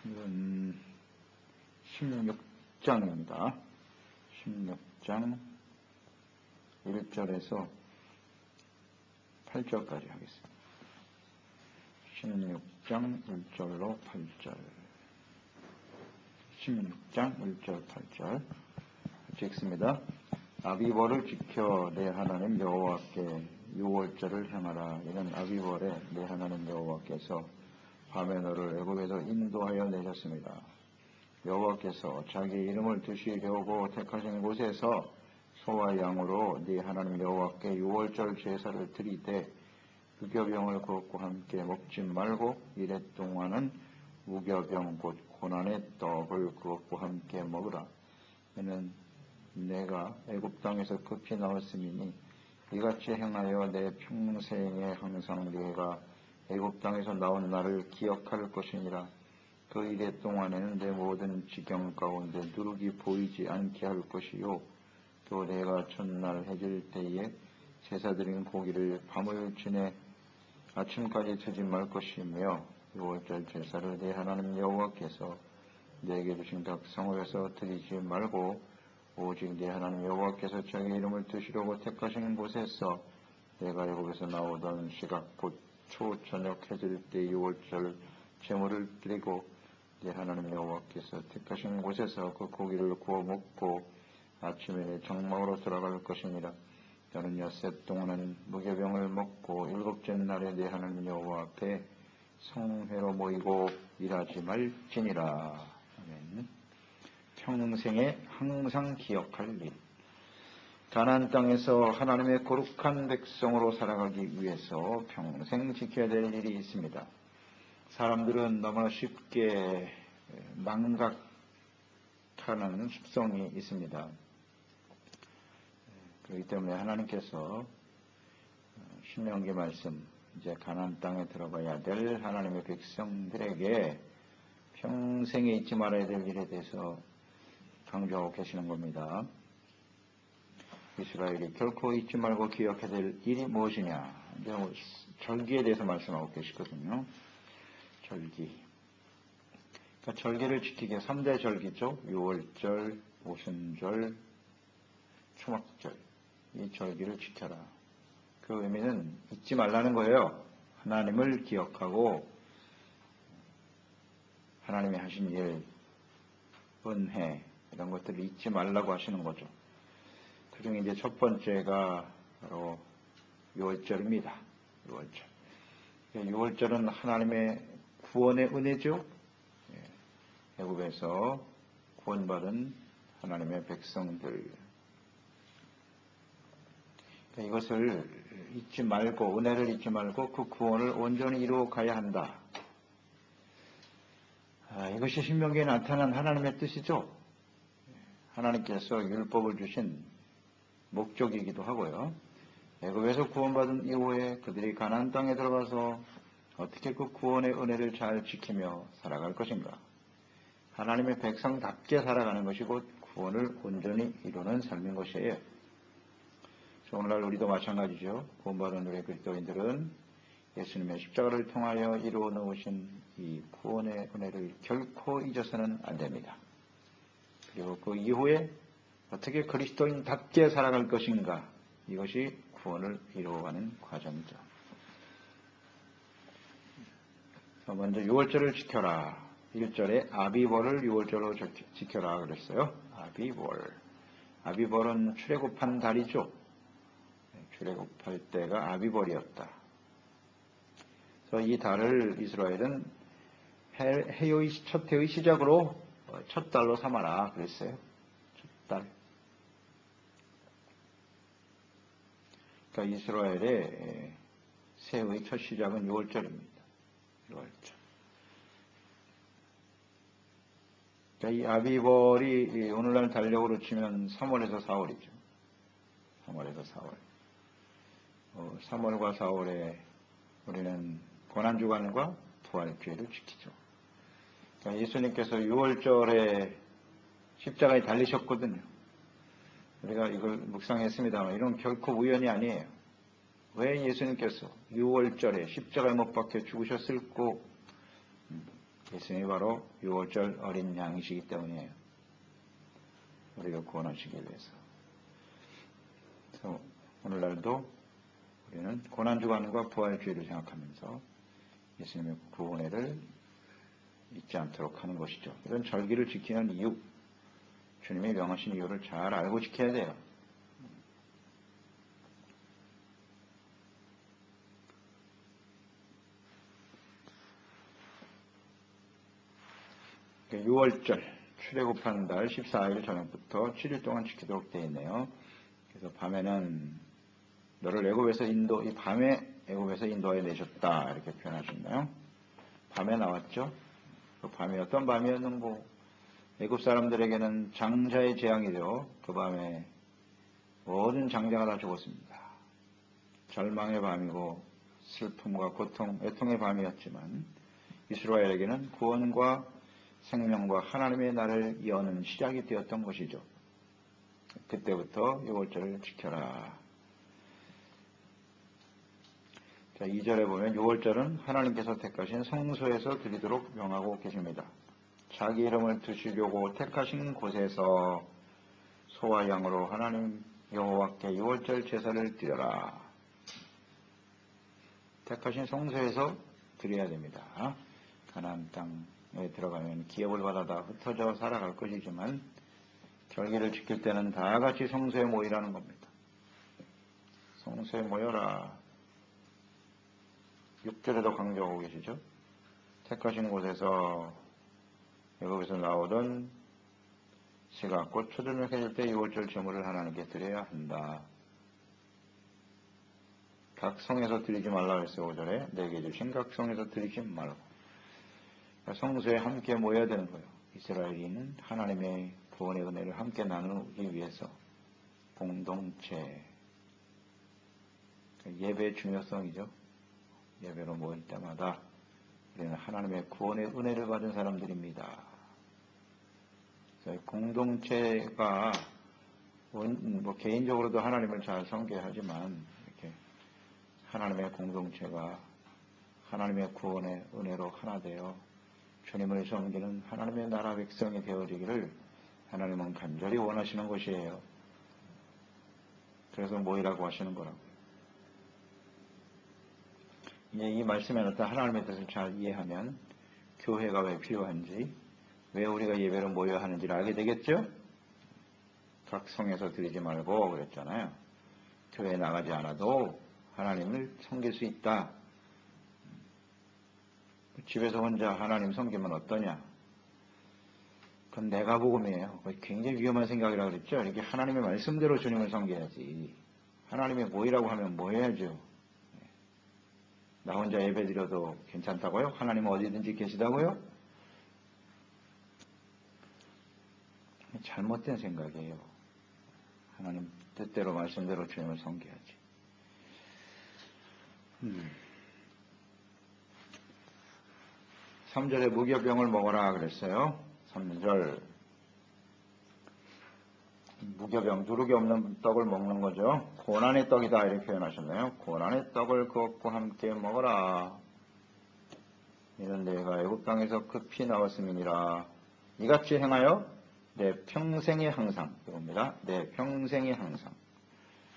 이건 16장입니다. 16장 1절에서 8절까지 하겠습니다. 16장 1절로 8절. 16장 1절 8절 같이 읽습니다. 아비벌을 지켜 내 하나님 여호와께 유월절을 행하라. 이는 아비벌에 내 하나님 여호와께서 밤에 너를 애굽에서 인도하여 내셨습니다. 여호와께서 자기 이름을 두시려고 택하신 곳에서 소와 양으로 네 하나님 여호와께 유월절 제사를 드리되 무교병을 그것과 함께 먹지 말고 이래 동안은 무교병 곧 고난의 떡을 그것과 함께 먹으라. 이는 내가 애굽 땅에서 급히 나왔음이니 이같이 행하여 내 평생에 항상 네가 애굽 땅에서 나온 나를 기억할 것이니라. 그 이래 동안에는 내 모든 지경 가운데 누룩이 보이지 않게 할 것이요 또 내가 첫날 해질 때에 제사드린 고기를 밤을 지내 아침까지 드지 말 것이며 유월절 제사를 내 하나님 여호와께서 내게 주신 백성에서 드리지 말고 오직 내 하나님 여호와께서 자기 이름을 두시려고 택하시는 곳에서 내가 애굽에서 나오던 시각 곧 초저녁 해질 때 유월절 제물을 드리고 내 하나님 여호와께서 택하신 곳에서 그 고기를 구워 먹고 아침에 정막으로 들어갈 것이니라. 너는 엿새 동안은 무교병을 먹고 일곱째 날에 내 하나님 여호와 앞에 성회로 모이고 일하지 말지니라. 아멘. 평생에 항상 기억할 일. 가나안 땅에서 하나님의 거룩한 백성으로 살아가기 위해서 평생 지켜야 될 일이 있습니다. 사람들은 너무나 쉽게 망각하는 습성이 있습니다. 그렇기 때문에 하나님께서 신명기 말씀 이제 가나안 땅에 들어가야 될 하나님의 백성들에게 평생에 잊지 말아야 될 일에 대해서 강조하고 계시는 겁니다. 이스라엘이 결코 잊지 말고 기억해야 될 일이 무엇이냐. 이제 절기에 대해서 말씀하고 계시거든요. 절기. 그러니까 절기를 지키게 3대 절기죠. 유월절, 오순절, 초막절. 이 절기를 지켜라. 그 의미는 잊지 말라는 거예요. 하나님을 기억하고 하나님이 하신 일, 은혜 이런 것들을 잊지 말라고 하시는 거죠. 그 중에 이제 첫 번째가 바로 유월절입니다. 유월절. 유월절은 하나님의 구원의 은혜죠. 애굽에서 구원받은 하나님의 백성들. 이것을 잊지 말고, 은혜를 잊지 말고 그 구원을 온전히 이루어 가야 한다. 이것이 신명기에 나타난 하나님의 뜻이죠. 하나님께서 율법을 주신 목적이기도 하고요. 애굽에서 구원받은 이후에 그들이 가나안 땅에 들어가서 어떻게 그 구원의 은혜를 잘 지키며 살아갈 것인가. 하나님의 백성답게 살아가는 것이 곧 구원을 온전히 이루는 삶인 것이에요. 오늘날 우리도 마찬가지죠. 구원받은 우리 그리스도인들은 예수님의 십자가를 통하여 이루어 놓으신 이 구원의 은혜를 결코 잊어서는 안 됩니다. 그리고 그 이후에 어떻게 그리스도인답게 살아갈 것인가. 이것이 구원을 이루어가는 과정이죠. 먼저 유월절을 지켜라. 1절에 아비벌을 유월절로 지켜라 그랬어요. 아비벌. 아비벌은 출애굽한 달이죠. 출애굽할 때가 아비벌이었다. 그래서 이 달을 이스라엘은 해의 첫 해의 시작으로 첫 달로 삼아라 그랬어요. 첫 달. 그러니까 이스라엘의 새해의 첫 시작은 6월절입니다. 6월절. 그러니까 이 아비벌이 오늘날 달력으로 치면 3월에서 4월이죠. 3월에서 4월. 3월과 4월에 우리는 고난주간과 부활주의를 지키죠. 그러니까 예수님께서 6월절에 십자가에 달리셨거든요. 우리가 이걸 묵상했습니다만 이건 결코 우연이 아니에요. 왜 예수님께서 6월절에 십자가에 못 박혀 죽으셨을꼬? 예수님이 바로 6월절 어린 양이시기 때문이에요. 우리가 구원하시기 위해서. 그래서 오늘날도 우리는 고난주간과 부활주의를 생각하면서 예수님의 구원회를 잊지 않도록 하는 것이죠. 이런 절기를 지키는 이유, 주님이 명하신 이유를 잘 알고 지켜야 돼요. 그러니까 6월절, 출애굽하는 달 14일 저녁부터 7일 동안 지키도록 되어 있네요. 그래서 밤에는 너를 애굽에서 이 밤에 애굽에서 인도하여 내셨다 이렇게 표현하셨나요? 밤에 나왔죠. 그 밤이 어떤 밤이었는고? 애굽 사람들에게는 장자의 재앙이죠. 그 밤에 모든 장자가 다 죽었습니다. 절망의 밤이고 슬픔과 고통, 애통의 밤이었지만 이스라엘에게는 구원과 생명과 하나님의 날을 여는 시작이 되었던 것이죠. 그때부터 6월절을 지켜라. 자, 2절에 보면 6월절은 하나님께서 택하신 성소에서 드리도록 명하고 계십니다. 자기 이름을 두시려고 택하신 곳에서 소와 양으로 하나님 여호와께 6월절 제사를 드려라. 택하신 성소에서 드려야 됩니다. 가나안 땅에 들어가면 기업을 받아다 흩어져 살아갈 것이지만 절기를 지킬 때는 다 같이 성소에 모이라는 겁니다. 성소에 모여라. 6절에도 강조하고 계시죠. 택하신 곳에서 애굽에서 나오던 새가 곧 초저녁 해질 때 6월절 제물을 하나님께 드려야 한다. 각 성에서 드리지 말라 했어요. 5절에 내게 주신 각 성에서 드리지 말고. 성소에 함께 모여야 되는 거예요. 이스라엘인은 하나님의 구원의 은혜를 함께 나누기 위해서 공동체, 예배의 중요성이죠. 예배로 모일 때마다 우리는 하나님의 구원의 은혜를 받은 사람들입니다. 공동체가 개인적으로도 하나님을 잘 섬겨야 하지만 이렇게 하나님의 공동체가 하나님의 구원의 은혜로 하나 되어 주님을 섬기는 하나님의 나라 백성이 되어지기를 하나님은 간절히 원하시는 것이에요. 그래서 모이라고 하시는 거라고요. 이제 이 말씀에 나타난 하나님의 뜻을 잘 이해하면 교회가 왜 필요한지, 왜 우리가 예배를 모여야 하는지를 알게 되겠죠? 각 성에서 드리지 말고 그랬잖아요. 교회에 나가지 않아도 하나님을 섬길 수 있다. 집에서 혼자 하나님 섬기면 어떠냐? 그건 내가 복음이에요. 굉장히 위험한 생각이라고 그랬죠? 이렇게 하나님의 말씀대로 주님을 섬겨야지. 하나님의 모이라고 하면 모여야죠. 나 혼자 예배 드려도 괜찮다고요? 하나님은 어디든지 계시다고요? 잘못된 생각이에요. 하나님 뜻대로 말씀대로 주님을 섬겨야지. 3절에 무교병을 먹어라 그랬어요. 3절 무교병, 누룩이 없는 떡을 먹는 거죠. 고난의 떡이다 이렇게 표현하셨나요? 고난의 떡을 그것과 함께 먹어라. 이는 내가 애굽 땅에서 급히 나왔음이니라. 이같이 행하여 내 평생에 항상, 이겁니다. 내 평생에 항상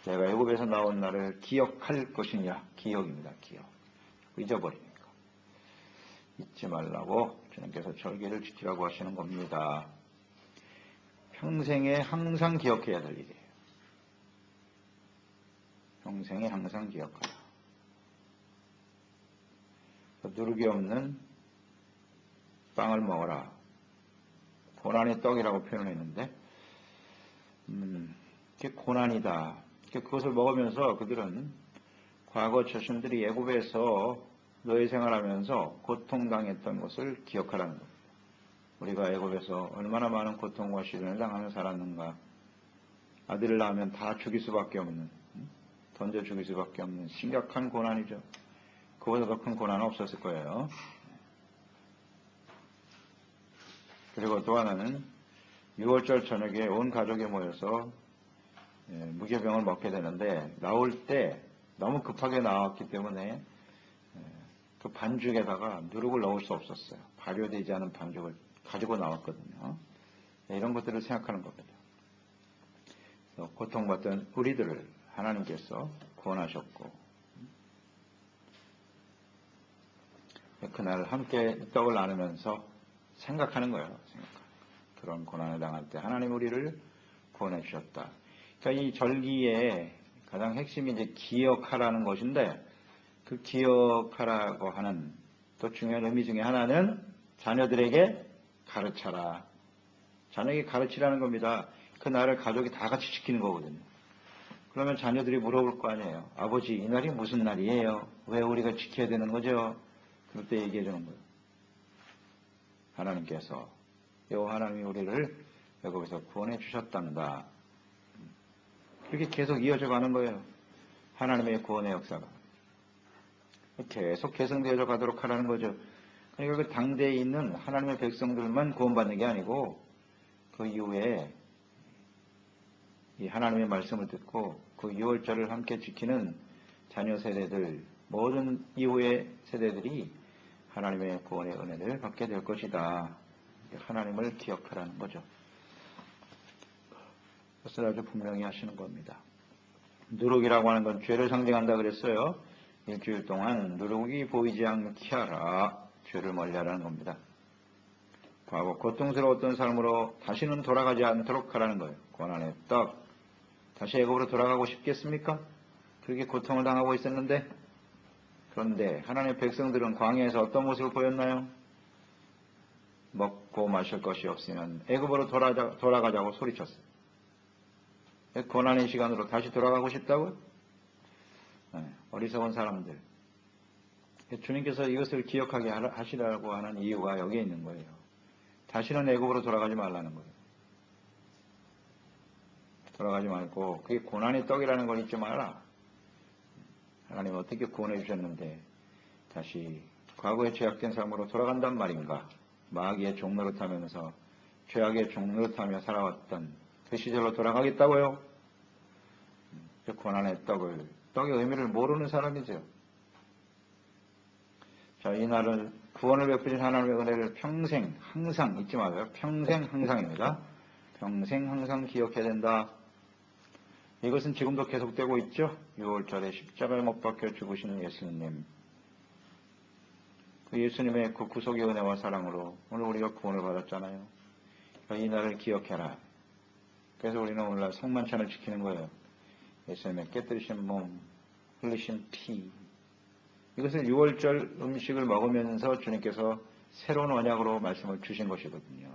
내가 애굽에서 나온 날을 기억할 것이냐. 기억입니다. 기억. 잊어버리니까. 잊지 말라고 주님께서 절기를 지키라고 하시는 겁니다. 평생에 항상 기억해야 될 일이에요. 평생에 항상 기억하라. 누룩이 없는 빵을 먹어라. 고난의 떡이라고 표현했는데 그게 고난이다. 그것을 먹으면서 그들은 과거 자신들이 애굽에서 노예 생활하면서 고통당했던 것을 기억하라는 겁니다. 우리가 애굽에서 얼마나 많은 고통과 시련을 당하며 살았는가. 아들을 낳으면 다 죽일 수밖에 없는, 던져 죽일 수밖에 없는 심각한 고난이죠. 그보다 더 큰 고난은 없었을 거예요. 그리고 또 하나는 6월절 저녁에 온 가족이 모여서 무교병을 먹게 되는데 나올 때 너무 급하게 나왔기 때문에 그 반죽에다가 누룩을 넣을 수 없었어요. 발효되지 않은 반죽을 가지고 나왔거든요. 이런 것들을 생각하는 겁니다. 고통받던 우리들을 하나님께서 구원하셨고 그날 함께 떡을 나누면서 생각하는 거예요. 그런 고난을 당할 때 하나님 우리를 구원해 주셨다. 그러니까 이 절기의 가장 핵심이 이제 기억하라는 것인데 그 기억하라고 하는 또 중요한 의미 중에 하나는 자녀들에게 가르쳐라. 자녀에게 가르치라는 겁니다. 그 날을 가족이 다 같이 지키는 거거든요. 그러면 자녀들이 물어볼 거 아니에요. 아버지, 이 날이 무슨 날이에요? 왜 우리가 지켜야 되는 거죠? 그럴 때 얘기해 주는 거예요. 하나님께서 여호와 하나님이 우리를 애굽에서 구원해 주셨단다. 이렇게 계속 이어져 가는 거예요. 하나님의 구원의 역사가 계속 계승되어져 가도록 하라는 거죠. 그러니까 그 당대에 있는 하나님의 백성들만 구원받는 게 아니고 그 이후에 이 하나님의 말씀을 듣고 그 유월절을 함께 지키는 자녀 세대들, 모든 이후의 세대들이 하나님의 구원의 은혜를 받게 될 것이다. 하나님을 기억하라는 거죠. 그것을 아주 분명히 하시는 겁니다. 누룩이라고 하는 건 죄를 상징한다 그랬어요. 일주일 동안 누룩이 보이지 않게 하라. 죄를 멀리하라는 겁니다. 과거 고통스러웠던 삶으로 다시는 돌아가지 않도록 하라는 거예요. 고난의 떡. 다시 애굽으로 돌아가고 싶겠습니까? 그렇게 고통을 당하고 있었는데 그런데 하나님의 백성들은 광야에서 어떤 모습을 보였나요? 먹고 마실 것이 없으면 애굽으로 돌아가자고 소리쳤어요. 고난의 시간으로 다시 돌아가고 싶다고요? 어리석은 사람들. 주님께서 이것을 기억하게 하시라고 하는 이유가 여기에 있는 거예요. 다시는 애굽으로 돌아가지 말라는 거예요. 돌아가지 말고 그게 고난의 떡이라는 걸 잊지 마라. 하나님 어떻게 구원해 주셨는데 다시 과거의 죄악된 삶으로 돌아간단 말인가. 마귀의 종노릇하면서 죄악의 종노릇하며 살아왔던 그 시절로 돌아가겠다고요? 그 고난의 떡의 의미를 모르는 사람이죠. 자, 이날은 구원을 베푸신 하나님의 은혜를 평생 항상 잊지 마세요. 평생 항상입니다. 평생 항상 기억해야 된다. 이것은 지금도 계속되고 있죠. 6월절에 십자가에 못 박혀 죽으시는 예수님. 그 예수님의 그 구속의 은혜와 사랑으로 오늘 우리가 구원을 받았잖아요. 이 날을 기억해라. 그래서 우리는 오늘날 성만찬을 지키는 거예요. 예수님의 깨뜨리신 몸, 흘리신 피. 이것을 6월절 음식을 먹으면서 주님께서 새로운 언약으로 말씀을 주신 것이거든요.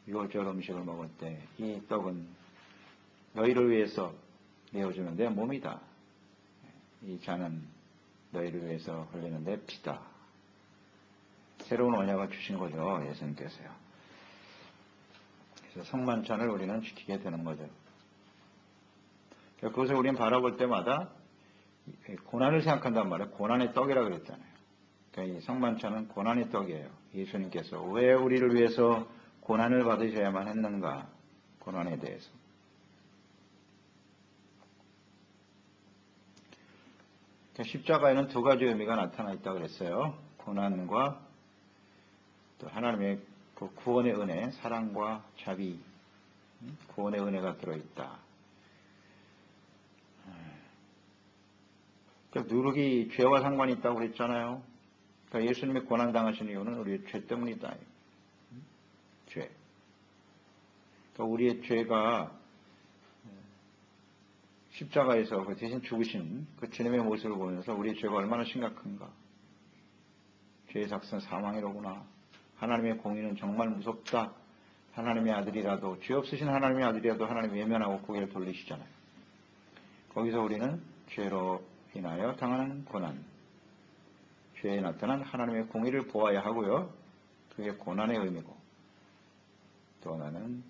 6월절 음식을 먹을 때 이 떡은 너희를 위해서 내어주는 내 몸이다. 이 잔은 너희를 위해서 흘리는 내 피다. 새로운 언약을 주신 거죠. 예수님께서요. 그래서 성만찬을 우리는 지키게 되는 거죠. 그것을 우리는 바라볼 때마다 고난을 생각한단 말이에요. 고난의 떡이라고 그랬잖아요. 그러니까 이 성만찬은 고난의 떡이에요. 예수님께서 왜 우리를 위해서 고난을 받으셔야만 했는가. 고난에 대해서. 십자가에는 두 가지 의미가 나타나 있다고 그랬어요. 고난과 또 하나님의 그 구원의 은혜, 사랑과 자비, 구원의 은혜가 들어있다. 누룩이 죄와 상관이 있다고 그랬잖아요. 그러니까 예수님이 고난 당하신 이유는 우리의 죄 때문이다. 죄. 그러니까 우리의 죄가 십자가에서 그 대신 죽으신 그 주님의 모습을 보면서 우리의 죄가 얼마나 심각한가. 죄의 삭은 사망이로구나. 하나님의 공의는 정말 무섭다. 하나님의 아들이라도, 죄 없으신 하나님의 아들이라도 하나님 외면하고 고개를 돌리시잖아요. 거기서 우리는 죄로 인하여 당하는 고난, 죄에 나타난 하나님의 공의를 보아야 하고요. 그게 고난의 의미고, 또 하나는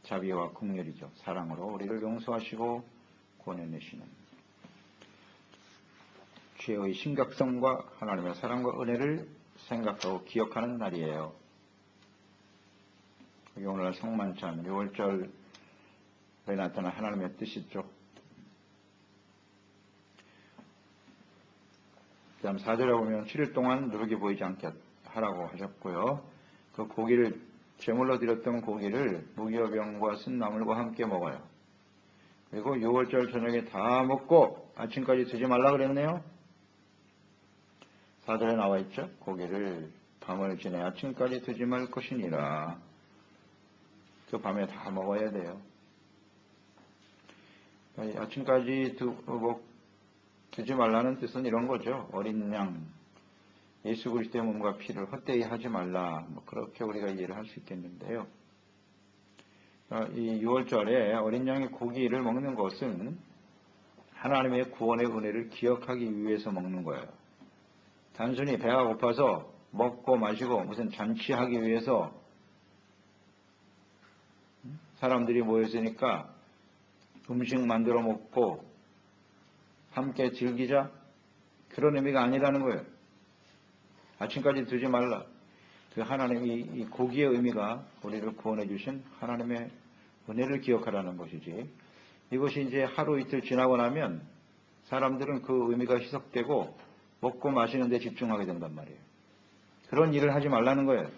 자비와 긍휼이죠. 사랑으로 우리를 용서하시고 구원해내시는 죄의 심각성과 하나님의 사랑과 은혜를 생각하고 기억하는 날이에요. 오늘날 성만찬 6월절 그에 나타난 하나님의 뜻이죠. 그 다음 4절에 보면 7일 동안 누룩이 보이지 않게 하라고 하셨고요. 그 고기를 제물로 드렸던 고기를 무기와 병과 쓴나물과 함께 먹어요. 그리고 6월절 저녁에 다 먹고 아침까지 드지 말라 그랬네요. 4절에 나와 있죠. 고기를 밤을 지내 아침까지 드지 말 것이니라. 그 밤에 다 먹어야 돼요. 아침까지 드지 말라는 뜻은 이런 거죠. 어린 양, 예수 그리스도의 몸과 피를 헛되이 하지 말라. 그렇게 우리가 이해를 할 수 있겠는데요. 이 6월절에 어린 양의 고기를 먹는 것은 하나님의 구원의 은혜를 기억하기 위해서 먹는 거예요. 단순히 배가 고파서 먹고 마시고 무슨 잔치하기 위해서 사람들이 모였으니까 음식 만들어 먹고 함께 즐기자, 그런 의미가 아니라는 거예요. 아침까지 드지 말라. 그 하나님이 이 고기의 의미가 우리를 구원해 주신 하나님의 은혜를 기억하라는 것이지, 이것이 이제 하루 이틀 지나고 나면 사람들은 그 의미가 희석되고 먹고 마시는 데 집중하게 된단 말이에요. 그런 일을 하지 말라는 거예요.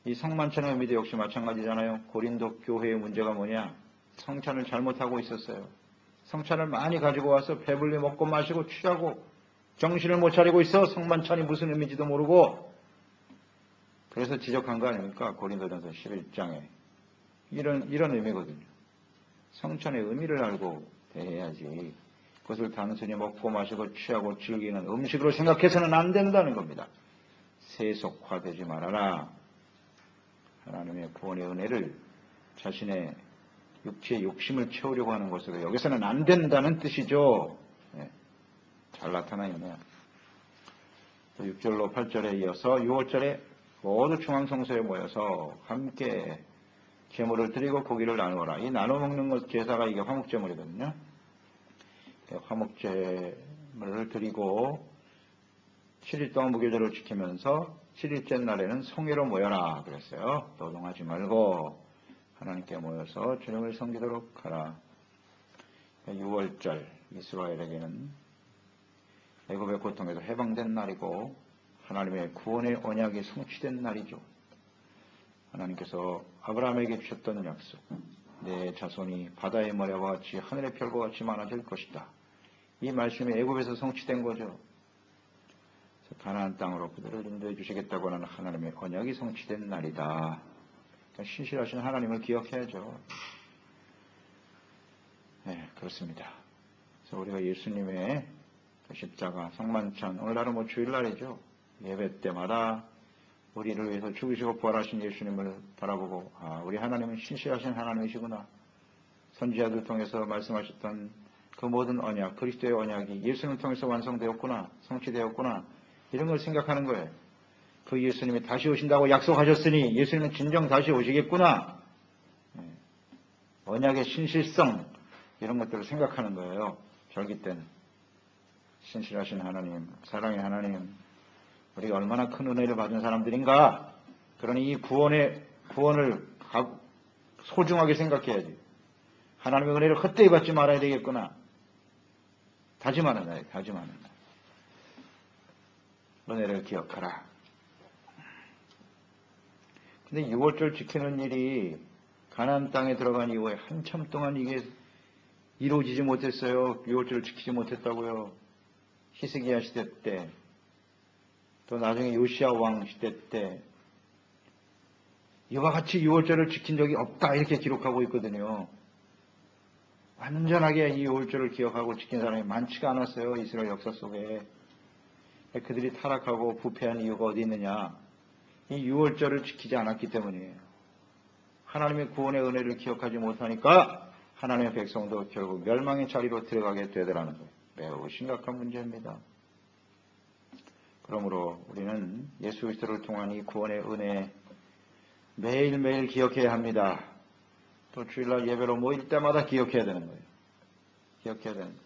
이 성만찬의 의미도 역시 마찬가지잖아요. 고린도 교회의 문제가 뭐냐? 성찬을 잘못하고 있었어요. 성찬을 많이 가지고 와서 배불리 먹고 마시고 취하고 정신을 못 차리고 있어. 성만찬이 무슨 의미인지도 모르고. 그래서 지적한 거 아닙니까? 고린도전서 11장에. 이런 의미거든요. 성찬의 의미를 알고 대해야지. 그것을 단순히 먹고 마시고 취하고 즐기는 음식으로 생각해서는 안 된다는 겁니다. 세속화되지 말아라. 하나님의 구원의 은혜를 자신의 육체의 욕심을 채우려고 하는 것으로 여기서는 안 된다는 뜻이죠. 네. 잘 나타나 있네요. 6절로 8절에 이어서 6월절에 모두 중앙성소에 모여서 함께 제물을 드리고 고기를 나누어라. 이 나눠 먹는 것 제사가 이게 화목제물이거든요. 화목제물을 드리고 7일 동안 무교절을 지키면서 7일째 날에는 성회로 모여라 그랬어요. 노동하지 말고 하나님께 모여서 주님을 섬기도록 하라. 6월절 이스라엘에게는 애굽의 고통에서 해방된 날이고 하나님의 구원의 언약이 성취된 날이죠. 하나님께서 아브라함에게 주셨던 약속, 내 자손이 바다의 모래와 같이 하늘의 별과 같이 많아질 것이다. 이 말씀이 애굽에서 성취된 거죠. 가나안 땅으로 그들을 인도해 주시겠다고 하는 하나님의 언약이 성취된 날이다. 그러니까 신실하신 하나님을 기억해야죠. 네, 그렇습니다. 그래서 우리가 예수님의 십자가, 성만찬, 오늘날은 뭐 주일날이죠. 예배 때마다 우리를 위해서 죽으시고 부활하신 예수님을 바라보고, 우리 하나님은 신실하신 하나님이시구나. 선지자들 통해서 말씀하셨던 그 모든 언약, 그리스도의 언약이 예수님을 통해서 완성되었구나, 성취되었구나, 이런 걸 생각하는 거예요. 그 예수님이 다시 오신다고 약속하셨으니 예수님은 진정 다시 오시겠구나. 언약의 신실성, 이런 것들을 생각하는 거예요. 절기 때는. 신실하신 하나님, 사랑의 하나님, 우리가 얼마나 큰 은혜를 받은 사람들인가. 그러니 이 구원을 소중하게 생각해야지. 하나님의 은혜를 헛되이 받지 말아야 되겠구나. 다짐하는 날, 다짐하는 날. 은혜를 기억하라. 근데 6월절 지키는 일이 가나안 땅에 들어간 이후에 한참 동안 이게 이루어지지 못했어요. 6월절을 지키지 못했다고요. 히스기야 시대 때, 또 나중에 요시야 왕 시대 때 이와 같이 6월절을 지킨 적이 없다 이렇게 기록하고 있거든요. 완전하게 이 6월절을 기억하고 지킨 사람이 많지가 않았어요. 이스라엘 역사 속에. 그들이 타락하고 부패한 이유가 어디 있느냐. 이 6월절을 지키지 않았기 때문이에요. 하나님의 구원의 은혜를 기억하지 못하니까 하나님의 백성도 결국 멸망의 자리로 들어가게 되더라는 거예요. 매우 심각한 문제입니다. 그러므로 우리는 예수 그리스도를 통한 이 구원의 은혜 매일매일 기억해야 합니다. 또 주일날 예배로 모일 때마다 기억해야 되는 거예요. 기억해야 되는 거예요.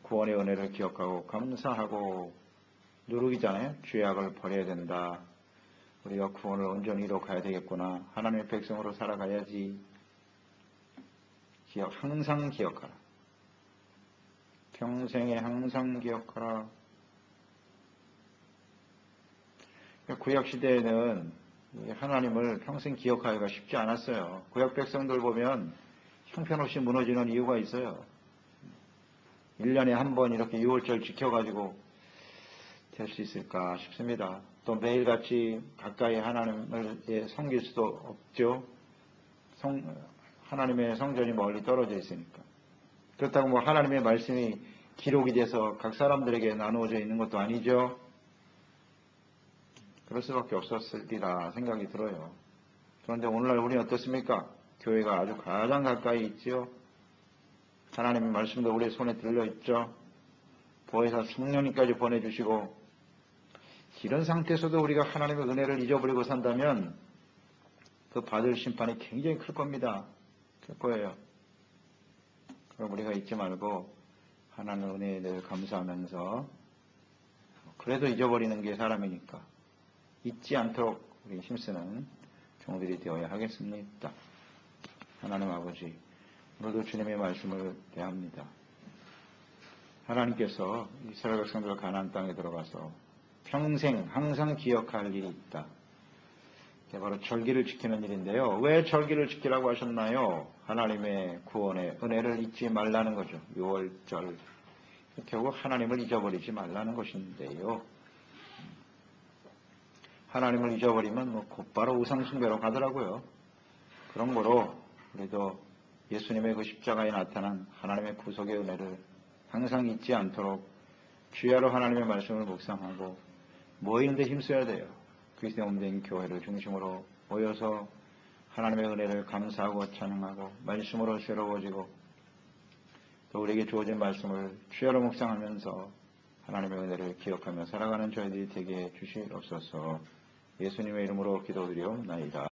구원의 은혜를 기억하고 감사하고 누룩이잖아요. 죄악을 버려야 된다. 우리가 구원을 온전히 이뤄가야 되겠구나. 하나님의 백성으로 살아가야지. 항상 기억하라. 평생에 항상 기억하라. 구약시대에는 하나님을 평생 기억하기가 쉽지 않았어요. 구약 백성들 보면 형편없이 무너지는 이유가 있어요. 1년에 한 번 이렇게 유월절 지켜가지고 될 수 있을까 싶습니다. 또 매일같이 가까이 하나님을 섬길 수도 없죠. 하나님의 성전이 멀리 떨어져 있으니까. 그렇다고 뭐 하나님의 말씀이 기록이 돼서 각 사람들에게 나누어져 있는 것도 아니죠. 그럴 수밖에 없었으리라 생각이 들어요. 그런데 오늘날 우리는 어떻습니까? 교회가 아주 가장 가까이 있지요. 하나님의 말씀도 우리 손에 들려있죠. 보혜사 성령님까지 보내주시고, 이런 상태에서도 우리가 하나님의 은혜를 잊어버리고 산다면 그 받을 심판이 굉장히 클 겁니다. 클 거예요. 그럼 우리가 잊지 말고 하나님의 은혜에 늘 감사하면서, 그래도 잊어버리는 게 사람이니까 잊지 않도록 우리 힘쓰는 종들이 되어야 하겠습니다. 하나님 아버지, 오늘도 주님의 말씀을 대합니다. 하나님께서 이스라엘 백성들 가나안 땅에 들어가서 평생 항상 기억할 일이 있다. 이게 바로 절기를 지키는 일인데요. 왜 절기를 지키라고 하셨나요? 하나님의 구원의 은혜를 잊지 말라는 거죠. 6월절. 결국 하나님을 잊어버리지 말라는 것인데요. 하나님을 잊어버리면 곧바로 우상숭배로 가더라고요. 그런 거로 우리도 예수님의 그 십자가에 나타난 하나님의 구속의 은혜를 항상 잊지 않도록 주야로 하나님의 말씀을 묵상하고 모이는데 힘써야 돼요. 그리스도의 몸된 교회를 중심으로 모여서 하나님의 은혜를 감사하고 찬양하고 말씀으로 새로워지고 또 우리에게 주어진 말씀을 주야로 묵상하면서 하나님의 은혜를 기억하며 살아가는 저희들이 되게 해주시옵소서. 예수님의 이름으로 기도드리옵나이다.